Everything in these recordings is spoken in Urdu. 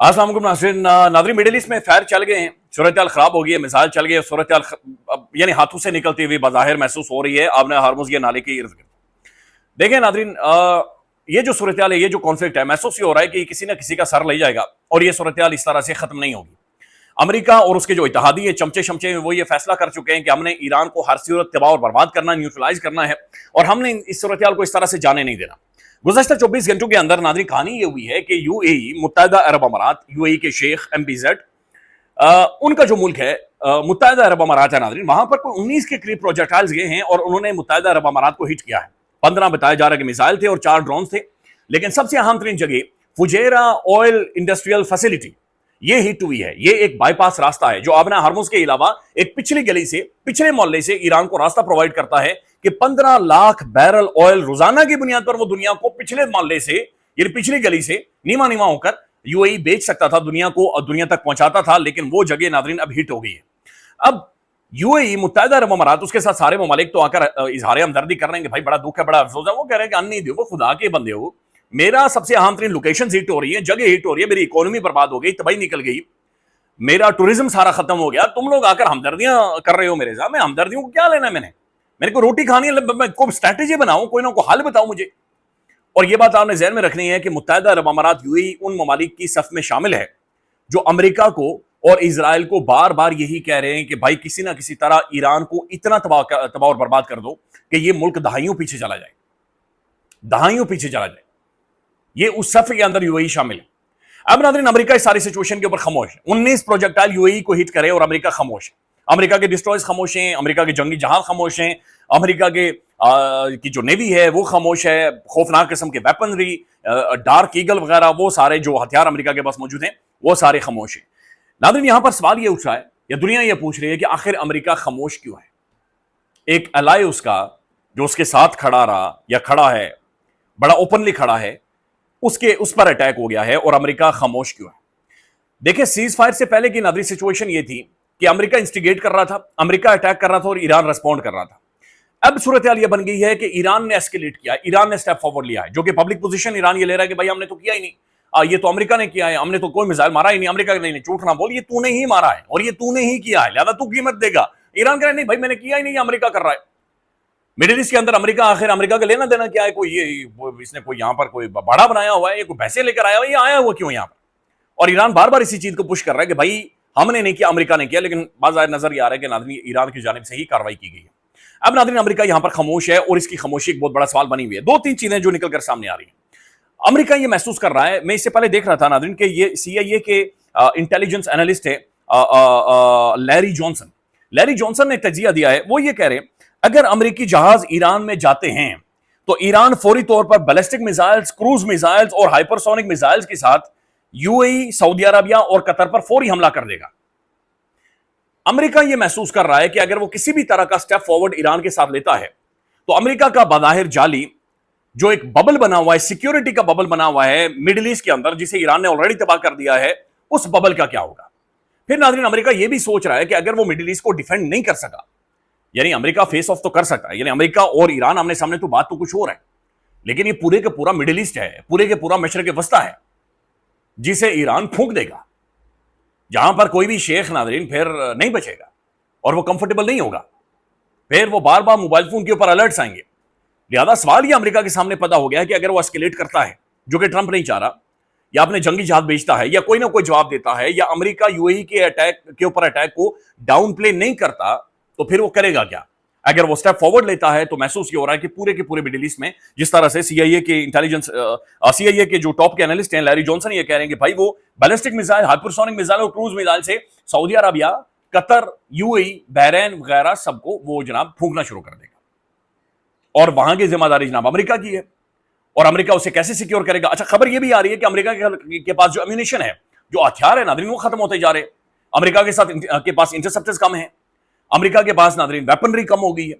السلام علیکم ناظرین ناظرین میڈل ایسٹ میں فائر چل گئے ہیں، صورتحال خراب ہو گئی ہے، مثال چل گئی ہے، صورتحال یعنی ہاتھوں سے نکلتی ہوئی بظاہر محسوس ہو رہی ہے آپ نے ہارمز کے نالے کے ارد گرد۔ دیکھیں ناظرین یہ جو صورتحال ہے، یہ جو کانفلکٹ ہے، محسوس یہ ہو رہا ہے کہ کسی نہ کسی کا سر لے جائے گا اور یہ صورتحال اس طرح سے ختم نہیں ہوگی۔ امریکہ اور اس کے جو اتحادی چمچے شمچے وہ یہ فیصلہ کر چکے ہیں کہ ہم نے ایران کو ہر صورت تباہ اور برباد کرنا، نیوٹرلائز کرنا ہے اور ہم نے اس صورتحال کو اس طرح سے جانے نہیں دینا۔ گزشتہ 24 گھنٹوں کے اندر ناظرین کہانی یہ ہوئی ہے کہ یو اے ای متحدہ عرب امارات، یو اے ای کے شیخ MBZ ان کا جو ملک ہے متحدہ عرب امارات ہے ناظرین، وہاں پر کوئی 19 کے قریب پروجیکٹائلز گئے ہیں اور انہوں نے متحدہ عرب امارات کو ہٹ کیا ہے۔ 15 بتایا جا رہا ہے کہ میزائل تھے اور 4 ڈرونز تھے، لیکن سب سے اہم ترین جگہ فجیرہ آئل انڈسٹریل فیسلٹی یہ ہٹ ہوئی ہے۔ یہ ایک بائی پاس راستہ ہے جو آبنا ہرمز کے علاوہ ایک پچھلی گلی سے، پچھلے محلے سے ایران کو راستہ پرووائڈ کرتا ہے کہ 15 لاکھ بیرل آئل روزانہ کی بنیاد پر وہ دنیا کو پچھلے محلے سے یعنی پچھلی گلی سے نیما نیما ہو کر یو اے ای بیچ سکتا تھا، دنیا کو دنیا تک پہنچاتا تھا، لیکن وہ جگہ ناظرین اب ہٹ ہو گئی ہے۔ اب یو اے ای متحدہ عرب امارات اس کے ساتھ سارے ممالک تو آ کر اظہار ہمدردی کر رہے ہیں کہ بھائی بڑا دکھ ہے، بڑا افسوس ہے، وہ کہہ رہے ہیں کہ ان نہیں دیو، وہ خدا کے بندے ہو، میرا سب سے اہم ترین لوکیشن ہٹ ہو رہی ہے، جگہ ہٹ ہو رہی ہے، میری اکانومی برباد ہو گئی، تباہی نکل گئی، میرا ٹورزم سارا ختم ہو گیا، تم لوگ آ کر ہمدردیاں کر رہے ہو میرے ساتھ، میں ہمدردیوں کو کیا لینا ہے، میں نے کوئی روٹی کھانی ہے، میں کوئی اسٹریٹجی بناؤں، کوئی نہ کوئی حل بتاؤ مجھے۔ اور یہ بات آپ نے ذہن میں رکھنی ہے کہ متحدہ عرب امارات یو اے ای ان ممالک کی صف میں شامل ہے جو امریکہ کو اور اسرائیل کو بار بار یہی کہہ رہے ہیں کہ بھائی کسی نہ کسی طرح ایران کو اتنا تباہ اور برباد کر دو کہ یہ ملک دہائیوں پیچھے چلا جائے، دہائیوں پیچھے چلا جائے۔ یہ اس صف کے اندر یو اے ای شامل ہے۔ اب ناظرین امریکہ اس ساری سچویشن کے اوپر خاموش ہے، 19 پروجیکٹائل یو اے ای کو ہٹ کرے اور امریکہ خاموش ہے، امریکہ کے ڈسٹرائرز خاموش ہیں، امریکہ کے جنگی جہاز خاموش ہیں، امریکہ کی جو نیوی ہے وہ خاموش ہے، خوفناک قسم کے ویپنری ڈارک ایگل وغیرہ وہ سارے جو ہتھیار امریکہ کے پاس موجود ہیں وہ سارے خاموش ہیں۔ ناظرین یہاں پر سوال یہ اٹھ رہا ہے یا دنیا یہ پوچھ رہی ہے کہ آخر امریکہ خاموش کیوں ہے؟ ایک الائے اس کا جو اس کے ساتھ کھڑا رہا یا کھڑا ہے، بڑا اوپنلی کھڑا ہے، اس پر اٹیک ہو گیا ہے اور امریکہ خاموش کیوں ہے؟ دیکھیں سیز فائر سے پہلے کی ناظرین سچویشن یہ تھی کہ امریکہ انسٹیگیٹ کر رہا تھا، امریکہ اٹیک کر رہا تھا اور ایران ریسپونڈ کر رہا تھا۔ اب صورتحال یہ بن گئی ہے کہ ایران نے ایسکیلیٹ کیا، ایران نے سٹیپ فارورڈ لیا ہے، جو کہ پبلک پوزیشن ایران یہ لے رہا ہے کہ بھائی ہم نے تو کیا ہی نہیں، یہ تو امریکہ نے کیا ہے، ہم نے تو کوئی میزائل مارا ہی نہیں، امریکہ نہیں، جھوٹ نہ بول، یہ تو نے ہی مارا ہے اور یہ تو نے ہی کیا ہے، لہذا تو قیمت دے گا۔ ایران کہہ رہا ہے نہیں بھائی میں نے کیا ہی نہیں، امریکہ کر رہا ہے۔ مڈل ایسٹ کے اندر امریکہ آخر امریکہ کا لینا دینا کیا ہے؟ کوئی اس نے کوئی یہاں پر کوئی باڑا بنایا ہوا ہے، یہ کوئی پیسے لے کر آیا ہوا ہے، یہ آیا ہوا کیوں یہاں پر؟ اور ایران بار بار اسی چیز کو پش کر رہا ہے کہ بھائی ہم نے نہیں کیا، امریکہ نے کیا، لیکن بعض نظر یہ آ رہا ہے کہ ناظرین ایران کی جانب سے ہی کارروائی کی گئی ہے۔ اب ناظرین امریکہ یہاں پر خاموش ہے اور اس کی خاموشی ایک بہت بڑا سوال بنی ہوئی ہے۔ 2-3 چیزیں جو نکل کر سامنے آ رہی ہیں۔ امریکہ یہ محسوس کر رہا ہے، میں اس سے پہلے دیکھ رہا تھا ناظرین کہ یہ CIA کے انٹیلیجنس انالسٹ ہے لیری جانسن نے تجزیہ دیا ہے، وہ یہ کہہ رہے ہیں اگر امریکی جہاز ایران میں جاتے ہیں تو ایران فوری طور پر بیلسٹک میزائلز، کروز میزائلز اور ہائپرسونک میزائلز کے ساتھ یو اے ای، سعودی عربیہ اور قطر پر فوری حملہ کر دے گا۔ امریکہ یہ محسوس کر رہا ہے کہ اگر وہ کسی بھی طرح کا سٹیپ فارورڈ ایران کے ساتھ لیتا ہے تو امریکہ کا بظاہر جعلی جو ایک ببل بنا ہوا ہے، سیکیورٹی کا ببل بنا ہوا ہے مڈل ایسٹ کے اندر، جسے ایران نے آلریڈی تباہ کر دیا ہے، اس ببل کا کیا ہوگا؟ پھر ناظرین امریکہ یہ بھی سوچ رہا ہے کہ اگر وہ مڈل ایسٹ کو ڈیفینڈ نہیں کر سکا، یعنی امریکہ فیس آف تو کر سکتا ہے، یعنی امریکہ اور ایران آمنے سامنے تو بات تو کچھ اور ہے، لیکن یہ پورے کے پورا مڈل ایسٹ ہے، پورے کے پورا مشرق وسطی ہے جسے ایران پھونک دے گا، جہاں پر کوئی بھی شیخ ناظرین پھر نہیں بچے گا اور وہ کمفرٹیبل نہیں ہوگا، پھر وہ بار بار موبائل فون کے اوپر الرٹس آئیں گے۔ لہذا سوال یہ امریکہ کے سامنے پیدا ہو گیا ہے کہ اگر وہ اسکیلیٹ کرتا ہے، جو کہ ٹرمپ نہیں چاہ رہا، یا اپنے جنگی جہاز بھیجتا ہے، یا کوئی نہ کوئی جواب دیتا ہے، یا امریکہ یو اے ای کے اوپر اٹیک کو ڈاؤن پلے نہیں کرتا، تو پھر وہ کرے گا کیا؟ اگر وہ سٹیپ فارورڈ لیتا ہے تو محسوس یہ ہو رہا ہے کہ پورے کے پورے مڈل ایسٹ میں جس طرح سے CIA کے جو ٹاپ کے انالسٹ ہیں لیری جانسن یہ کہہ رہے ہیں کہ بھائی وہ بیلسٹک میزائل، ہائپرسونک میزائل اور کروز میزائل سے سعودی عربیہ، قطر، یو اے ای، بحرین وغیرہ سب کو وہ جناب پھونکنا شروع کر دے گا، اور وہاں کی ذمہ داری جناب امریکہ کی ہے، اور امریکہ اسے کیسے سیکیور کرے گا؟ اچھا خبر یہ بھی آ رہی ہے کہ امریکہ کے پاس جو امیونیشن ہے، جو ہتھیار ہے ناظرین، وہ ختم ہوتے جا رہے ہیں، امریکہ کے پاس انٹرسپٹرز کم ہیں، امریکہ کے پاس ناظرین ویپنری کم ہو گئی ہے،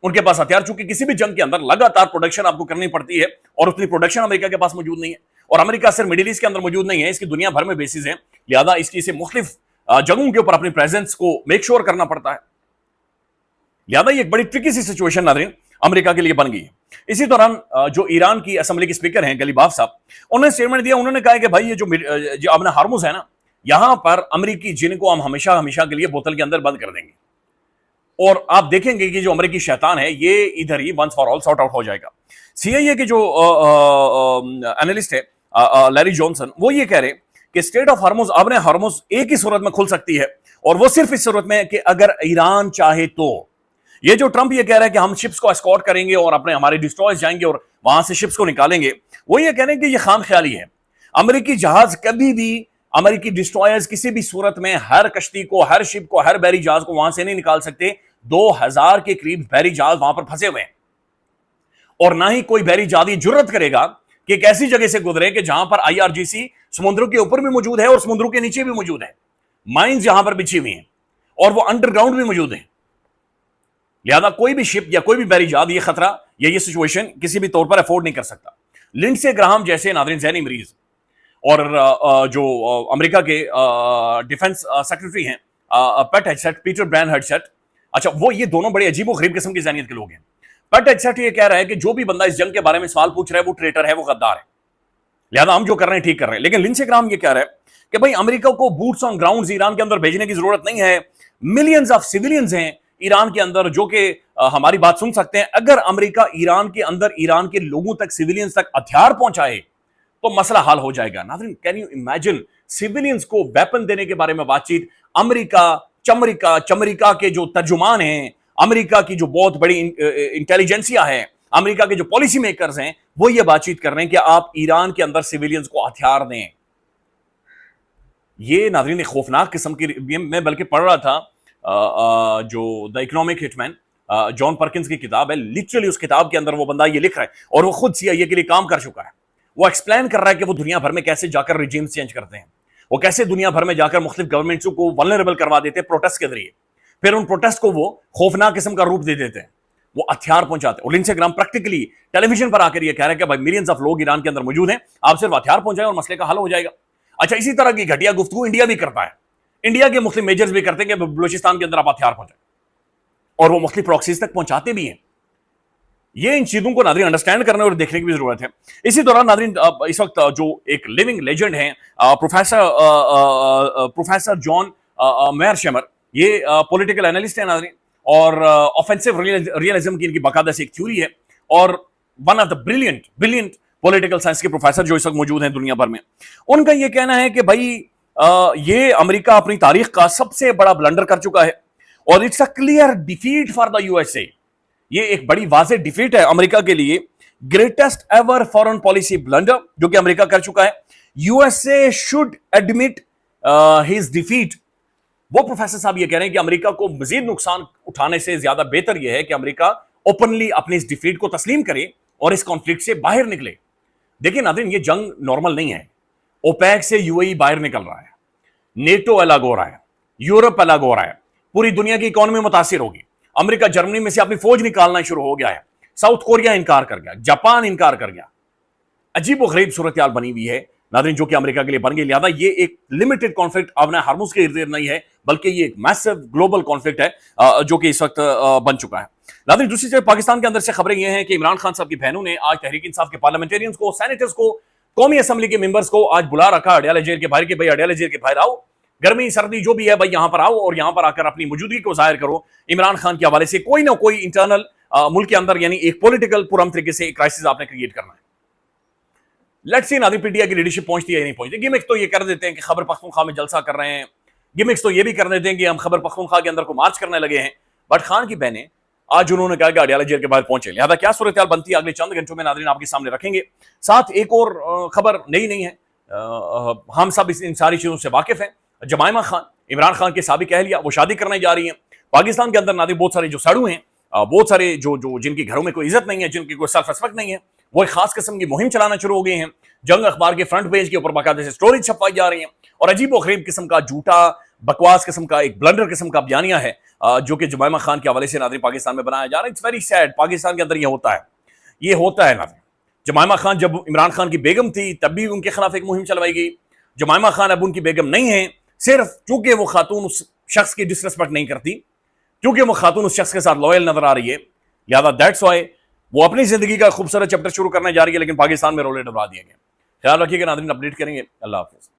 ان کے پاس ہتھیار، چونکہ کسی بھی جنگ کے اندر لگاتار پروڈکشن آپ کو کرنی پڑتی ہے اور اتنی پروڈکشن امریکہ کے پاس موجود نہیں ہے، اور امریکہ صرف مڈل ایسٹ کے اندر موجود نہیں ہے، اس کی دنیا بھر میں بیسز ہیں، لہذا اس کی اسے مختلف جگہوں کے اوپر اپنی پریزنس کو میک شور کرنا پڑتا ہے، لہذا یہ ایک بڑی ٹرکی سی سچویشن ناظرین امریکہ کے لیے بن گئی ہے۔ اسی دوران جو ایران کی اسمبلی کے اسپیکر ہیں گلیباف صاحب، انہوں نے اسٹیٹمنٹ دیا، انہوں نے کہا کہ بھائی یہ جو ابن ہارمز ہے نا، یہاں پر امریکی جن کو ہم ہمیشہ ہمیشہ کے لیے بوتل کے اندر بند کر دیں گے، اور آپ دیکھیں گے کہ جو امریکی شیطان ہے یہ ادھر ہی once for all sort out ہو جائے گا۔ سی آئی اے کے جو اینالسٹ ہے لیری جانسن، وہ یہ کہہ رہے کہ اسٹریٹ آف ہارمز، ابن ہارمز ایک ہی صورت میں کھل سکتی ہے، اور وہ صرف اس صورت میں کہ اگر ایران چاہے تو۔ یہ جو ٹرمپ یہ کہہ رہا ہے کہ ہم شپس کو اسکورٹ کریں گے اور ہمارے ڈسٹرائرز جائیں گے اور وہاں سے شپس کو نکالیں گے، وہ یہ کہہ رہے ہیں کہ یہ خام خیالی ہے۔ امریکی جہاز کبھی بھی، امریکی ڈسٹرائرز کسی بھی صورت میں ہر کشتی کو، ہر شپ کو، ہر بحری جہاز کو وہاں سے نہیں نکال سکتے۔ 2000 کے قریب بحری جہاز وہاں پر پھنسے ہوئے ہیں، اور نہ ہی کوئی بحری جہاز یہ جرت کرے گا کہ ایک ایسی جگہ سے گزرے کہ جہاں پر آئی آر جی سی سمندروں کے اوپر بھی موجود ہے اور سمندروں کے نیچے بھی موجود ہے، مائنز یہاں پر بچھی ہوئی ہیں اور وہ انڈر گراؤنڈ بھی موجود ہیں۔ لہذا کوئی بھی شپ یا کوئی بھی بحری جہاز یہ خطرہ یا یہ سچویشن کسی بھی طور پر افورڈ نہیں کر سکتا۔ لنڈسے گراہم جیسے ناظرین ذہنی مریض اور جو امریکہ کے ڈیفنس سیکرٹری ہیں پیٹ ہیگسیٹ، پیٹر برین ہیگسیٹ، اچھا وہ یہ دونوں بڑے عجیب و غریب قسم کی ذہنیت کے لوگ ہیں۔ پیٹ ہیگسیٹ یہ کہہ رہا ہے کہ جو بھی بندہ اس جنگ کے بارے میں سوال پوچھ رہا ہے وہ ٹریٹر ہے، وہ غدار ہے، لہذا ہم جو کر رہے ہیں ٹھیک کر رہے ہیں۔ لیکن لنڈسے گراہم یہ کہہ رہا ہے کہ بھائی امریکہ کو بوٹس آن گراؤنڈز ایران کے اندر بھیجنے کی ضرورت نہیں ہے، ملینز آف سیویلینز ہیں ایران کے اندر جو کہ ہماری بات سن سکتے ہیں۔ اگر امریکہ ایران کے اندر ایران کے لوگوں تک، سیویلینز تک ہتھیار پہنچائے تو مسئلہ حل ہو جائے گا۔ ناظرین کین یو امیجن سیویلینز کو ویپن دینے کے بارے میں بات چیت؟ چمریکا کے جو ترجمان ہیں، امریکہ کی جو بہت بڑی انٹیلیجنسیا ہے، امریکہ کے جو پالیسی میکرز ہیں، وہ یہ بات چیت کر رہے ہیں کہ آپ ایران کے اندر سیویلینز کو ہتھیار دیں۔ یہ ناظرین ایک خوفناک قسم کی، میں بلکہ پڑھ رہا تھا جو دا اکنامک ہٹ مین جان پرکنز کی کتاب ہے، لٹرلی اس کتاب کے اندر وہ بندہ یہ لکھ رہا ہے، اور وہ خود سی آئی اے کے لیے کام کر چکا ہے۔ وہ ایکسپلین کر رہا ہے کہ وہ دنیا بھر میں کیسے جا کر ریجیمز چینج کرتے ہیں، وہ کیسے دنیا بھر میں جا کر مختلف گورنمنٹس کو ولنریبل کروا دیتے ہیں پروٹیسٹ کے ذریعے، پھر ان پروٹیسٹ کو وہ خوفناک قسم کا روپ دے دیتے ہیں، وہ ہتھیار پہنچاتے ہیں۔ اور لنڈسے گراہم پریکٹیکلی ٹیلی ویژن پر آ کر یہ کہہ رہے ہیں کہ بھائی ملینز آف لوگ ایران کے اندر موجود ہیں، آپ صرف ہتھیار پہنچائیں اور مسئلے کا حل ہو جائے گا۔ اچھا اسی طرح کی گھٹیا گفتگو انڈیا بھی کرتا ہے، انڈیا کے مختلف میجرز بھی کرتے ہیں کہ بلوچستان کے اندر آپ ہتھیار پہنچائیں، اور وہ مختلف پراکسیز تک پہنچاتے بھی ہیں۔ یہ ان چیزوں کو ناظرین انڈرسٹینڈ کرنے اور دیکھنے کی بھی ضرورت ہے۔ اسی دوران ناظرین اس وقت جو ایک لیونگ لیجنڈ ہیں پروفیسر جان میئرشمر، یہ پولیٹیکل اینالسٹ ہیں ناظرین، اور آفینسو ریئلزم کی ان کی باقاعدہ سے ایک تھیوری ہے، اور one of the brilliant political science کے پروفیسر جو اس وقت موجود ہیں دنیا بھر میں۔ ان کا یہ کہنا ہے کہ بھائی یہ امریکہ اپنی تاریخ کا سب سے بڑا بلنڈر کر چکا ہے، اور it's a clear defeat for the U S A. یہ ایک بڑی واضح ڈیفیٹ ہے امریکہ کے لیے، greatest ever foreign policy blunder جو کہ امریکہ کر چکا ہے۔ U S A should admit his defeat. وہ پروفیسر صاحب یہ کہہ رہے ہیں کہ امریکہ کو مزید نقصان اٹھانے سے زیادہ بہتر یہ ہے کہ امریکہ اوپنلی اپنی اس ڈیفیٹ کو تسلیم کرے اور اس کانفلکٹ سے باہر نکلے۔ دیکھیں ناظرین یہ جنگ نارمل نہیں ہے، اوپیک سے یو اے ای باہر نکل رہا ہے، نیٹو الگ ہو رہا ہے، یورپ الگ ہو رہا ہے، پوری دنیا کی اکانومی متاثر ہوگی، امریکہ جرمنی میں سے اپنی فوج نکالنا شروع ہو گیا ہے، ساؤتھ کوریا انکار کر گیا، جاپان انکار کر گیا۔ عجیب و غریب صورتحال بنی ہوئی ہے ناظرین جو کہ امریکہ کے لیے بن گئی۔ لہذا یہ ایک لمیٹڈ کانفلکٹ ابن ہارمز کے ارد گرد نہیں ہے، بلکہ یہ ایک میسو گلوبل کانفلکٹ ہے جو کہ اس وقت بن چکا ہے۔ ناظرین دوسری طرف پاکستان کے اندر سے خبریں یہ ہیں کہ عمران خان صاحب کی بہنوں نے آج تحریک انصاف کے پارلیمنٹیرینز کو، سینیٹرز کو، قومی اسمبلی کے ممبرز کو آج بلا رکھا اڈیالہ جیل کے باہر کہ بھائی اڈیالہ جیل کے باہر آؤ، گرمی سردی جو بھی ہے بھائی یہاں پر آؤ اور یہاں پر آ کر اپنی موجودگی کو ظاہر کرو۔ عمران خان کے حوالے سے کوئی نہ کوئی انٹرنل ملک کے اندر یعنی ایک پولیٹیکل پرام طریقے سے ایک کرائسس آپ نے کریٹ کرنا ہے۔ لیٹس سی ناظرین پی ٹی آئی کی لیڈرشپ پہنچتی ہے یا نہیں پہنچتی۔ گیمکس تو یہ کر دیتے ہیں کہ خیبر پختونخوا میں جلسہ کر رہے ہیں، گیمکس تو یہ بھی کر دیتے ہیں کہ ہم خیبر پختونخوا کے اندر کو مارچ کرنے لگے ہیں، بٹ خان کی بہنیں آج انہوں نے کہا کہ اڈیالہ جیل کے باہر پہنچے۔ لہذا کیا صورتحال بنتی ہے اگلے چند گھنٹوں میں ناظرین آپ کے سامنے رکھیں گے۔ ساتھ ایک اور خبر نئی نہیں ہے، ہم سب ان ساری چیزوں سے واقف ہیں۔ جمائمہ خان عمران خان کے سابق اہلیہ وہ شادی کرنے جا رہی ہیں۔ پاکستان کے اندر ناظرین بہت سارے جو ساڑو ہیں، بہت سارے جو جن کی گھروں میں کوئی عزت نہیں ہے، جن کی کوئی سیلف ریسپیکٹ نہیں ہے، وہ ایک خاص قسم کی مہم چلانا شروع ہو گئے ہیں۔ جنگ اخبار کے فرنٹ پیج کے اوپر باقاعدہ سے سٹوریز چھپائی جا رہی ہیں، اور عجیب و غریب قسم کا جھوٹا بکواس قسم کا ایک بلنڈر قسم کا بیانیہ ہے جو کہ جمائمہ خان کے حوالے سے ناظرین پاکستان میں بنایا جا رہا ہے۔ اٹس ویری سیڈ، پاکستان کے اندر یہ ہوتا ہے ناظرین۔ جمائمہ خان جب عمران خان کی بیگم تھی تب بھی ان کے خلاف ایک مہم چلوائی گئی۔ جمائمہ خان اب ان کی بیگم نہیں ہیں، صرف چونکہ وہ خاتون اس شخص کی ڈس ریسپیکٹ نہیں کرتی، کیونکہ وہ خاتون اس شخص کے ساتھ لوئل نظر آ رہی ہے، لہذا دیٹس وائی وہ اپنی زندگی کا خوبصورت چیپٹر شروع کرنے جا رہی ہے، لیکن پاکستان میں رولے ڈبرا دیے گئے. خیال رکھیے گا ناظرین، اپڈیٹ کریں گے. اللہ حافظ.